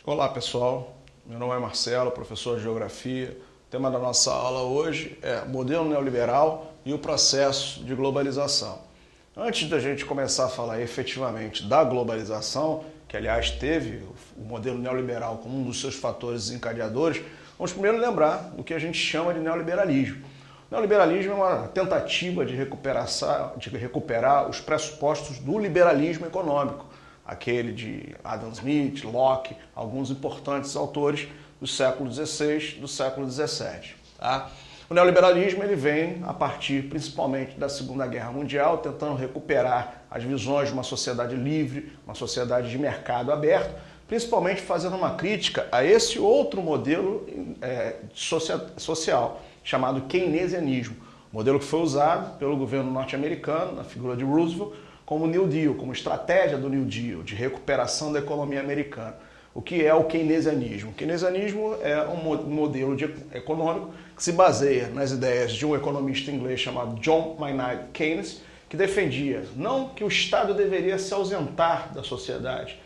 Olá pessoal, meu nome é Marcelo, professor de Geografia. O tema da nossa aula hoje é modelo neoliberal e o processo de globalização. Antes da gente começar a falar efetivamente da globalização, que aliás teve o modelo neoliberal como um dos seus fatores desencadeadores, vamos primeiro lembrar do que a gente chama de neoliberalismo. O neoliberalismo é uma tentativa de recuperar os pressupostos do liberalismo econômico, aquele de Adam Smith, Locke, alguns importantes autores do século XVI, do século XVII. Tá? O neoliberalismo ele vem a partir principalmente da Segunda Guerra Mundial, tentando recuperar as visões de uma sociedade livre, uma sociedade de mercado aberto, principalmente fazendo uma crítica a esse outro modelo social, chamado keynesianismo, modelo que foi usado pelo governo norte-americano, na figura de Roosevelt, como New Deal, como estratégia do New Deal, de recuperação da economia americana. O que é o keynesianismo? O keynesianismo é um modelo econômico que se baseia nas ideias de um economista inglês chamado John Maynard Keynes, que defendia não que o Estado deveria se ausentar da sociedade,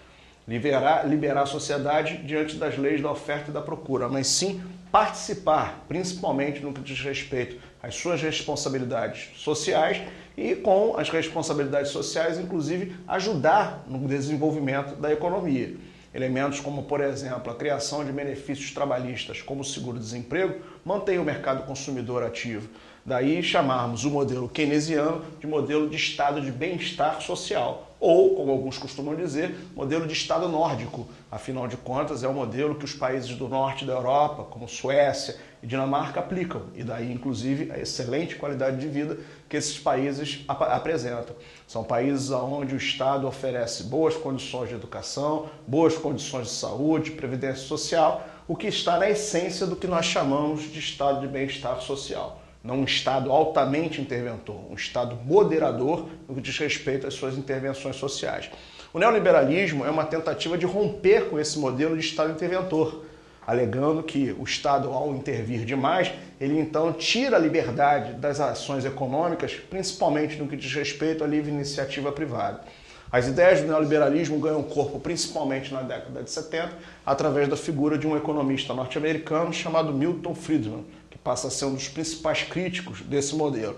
liberar a sociedade diante das leis da oferta e da procura, mas sim participar, principalmente no que diz respeito às suas responsabilidades sociais e com as responsabilidades sociais, inclusive, ajudar no desenvolvimento da economia. Elementos como, por exemplo, a criação de benefícios trabalhistas, como o seguro-desemprego, mantém o mercado consumidor ativo. Daí chamarmos o modelo keynesiano de modelo de estado de bem-estar social, ou, como alguns costumam dizer, modelo de estado nórdico. Afinal de contas, é o modelo que os países do norte da Europa, como Suécia e Dinamarca, aplicam, e daí, inclusive, a excelente qualidade de vida que esses países apresentam. São países onde o Estado oferece boas condições de educação, boas condições de saúde, previdência social, o que está na essência do que nós chamamos de estado de bem-estar social. Não um Estado altamente interventor, um Estado moderador no que diz respeito às suas intervenções sociais. O neoliberalismo é uma tentativa de romper com esse modelo de Estado interventor, alegando que o Estado, ao intervir demais, ele então tira a liberdade das ações econômicas, principalmente no que diz respeito à livre iniciativa privada. As ideias do neoliberalismo ganham corpo principalmente na década de 70, através da figura de um economista norte-americano chamado Milton Friedman, que passa a ser um dos principais críticos desse modelo.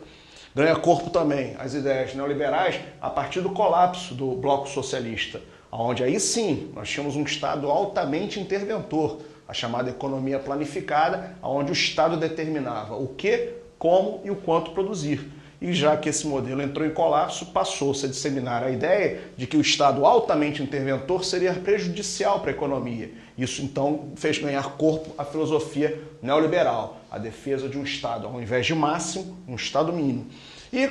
Ganha corpo também as ideias neoliberais a partir do colapso do bloco socialista, onde aí sim nós tínhamos um Estado altamente interventor, a chamada economia planificada, onde o Estado determinava o que, como e o quanto produzir. E já que esse modelo entrou em colapso, passou-se a disseminar a ideia de que o Estado altamente interventor seria prejudicial para a economia. Isso, então, fez ganhar corpo a filosofia neoliberal, a defesa de um Estado, ao invés de máximo, um Estado mínimo. E,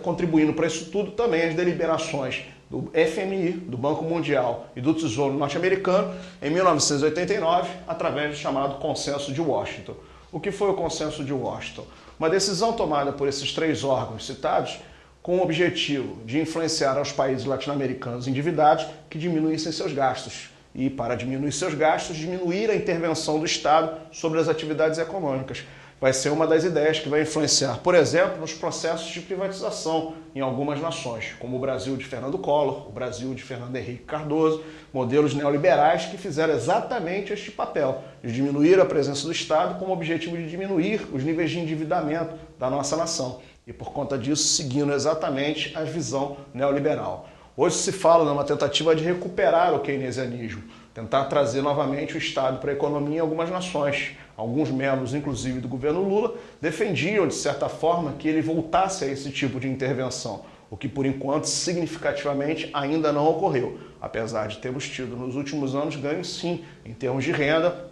contribuindo para isso tudo, também as deliberações do FMI, do Banco Mundial e do Tesouro Norte-Americano, em 1989, através do chamado Consenso de Washington. O que foi o Consenso de Washington? Uma decisão tomada por esses três órgãos citados com o objetivo de influenciar aos países latino-americanos endividados que diminuíssem seus gastos. E, para diminuir seus gastos, diminuir a intervenção do Estado sobre as atividades econômicas. Vai ser uma das ideias que vai influenciar, por exemplo, nos processos de privatização em algumas nações, como o Brasil de Fernando Collor, o Brasil de Fernando Henrique Cardoso, modelos neoliberais que fizeram exatamente este papel, de diminuir a presença do Estado com o objetivo de diminuir os níveis de endividamento da nossa nação. E, por conta disso, seguindo exatamente a visão neoliberal. Hoje se fala numa tentativa de recuperar o keynesianismo, tentar trazer novamente o Estado para a economia em algumas nações. Alguns membros, inclusive do governo Lula, defendiam, de certa forma, que ele voltasse a esse tipo de intervenção, o que, por enquanto, significativamente ainda não ocorreu, apesar de termos tido nos últimos anos ganhos, sim, em termos de renda,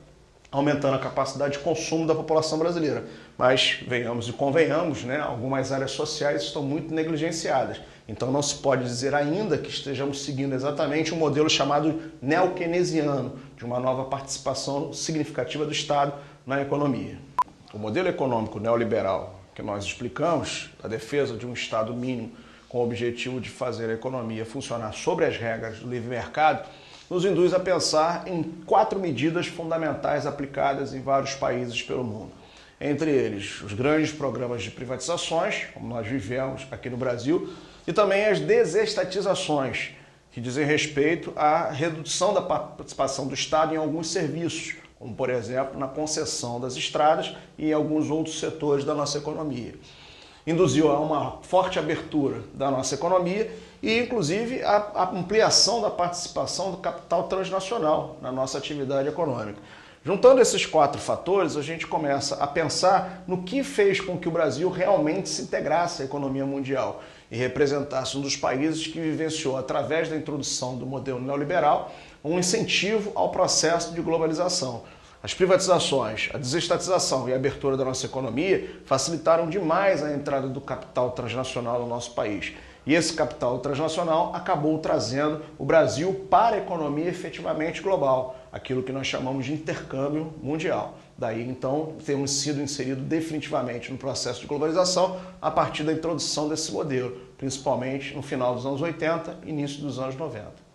aumentando a capacidade de consumo da população brasileira. Mas, venhamos e convenhamos, algumas áreas sociais estão muito negligenciadas. Então não se pode dizer ainda que estejamos seguindo exatamente um modelo chamado neo-keynesiano, de uma nova participação significativa do Estado na economia. O modelo econômico neoliberal que nós explicamos, a defesa de um Estado mínimo com o objetivo de fazer a economia funcionar sobre as regras do livre mercado, nos induz a pensar em 4 medidas fundamentais aplicadas em vários países pelo mundo. Entre eles, os grandes programas de privatizações, como nós vivemos aqui no Brasil, e também as desestatizações, que dizem respeito à redução da participação do Estado em alguns serviços, como, por exemplo, na concessão das estradas e em alguns outros setores da nossa economia. Induziu a uma forte abertura da nossa economia e, inclusive, a ampliação da participação do capital transnacional na nossa atividade econômica. Juntando esses 4 fatores, a gente começa a pensar no que fez com que o Brasil realmente se integrasse à economia mundial e representasse um dos países que vivenciou, através da introdução do modelo neoliberal, um incentivo ao processo de globalização. As privatizações, a desestatização e a abertura da nossa economia facilitaram demais a entrada do capital transnacional no nosso país. E esse capital transnacional acabou trazendo o Brasil para a economia efetivamente global, aquilo que nós chamamos de intercâmbio mundial. Daí, então, temos sido inseridos definitivamente no processo de globalização a partir da introdução desse modelo, principalmente no final dos anos 80 e início dos anos 90.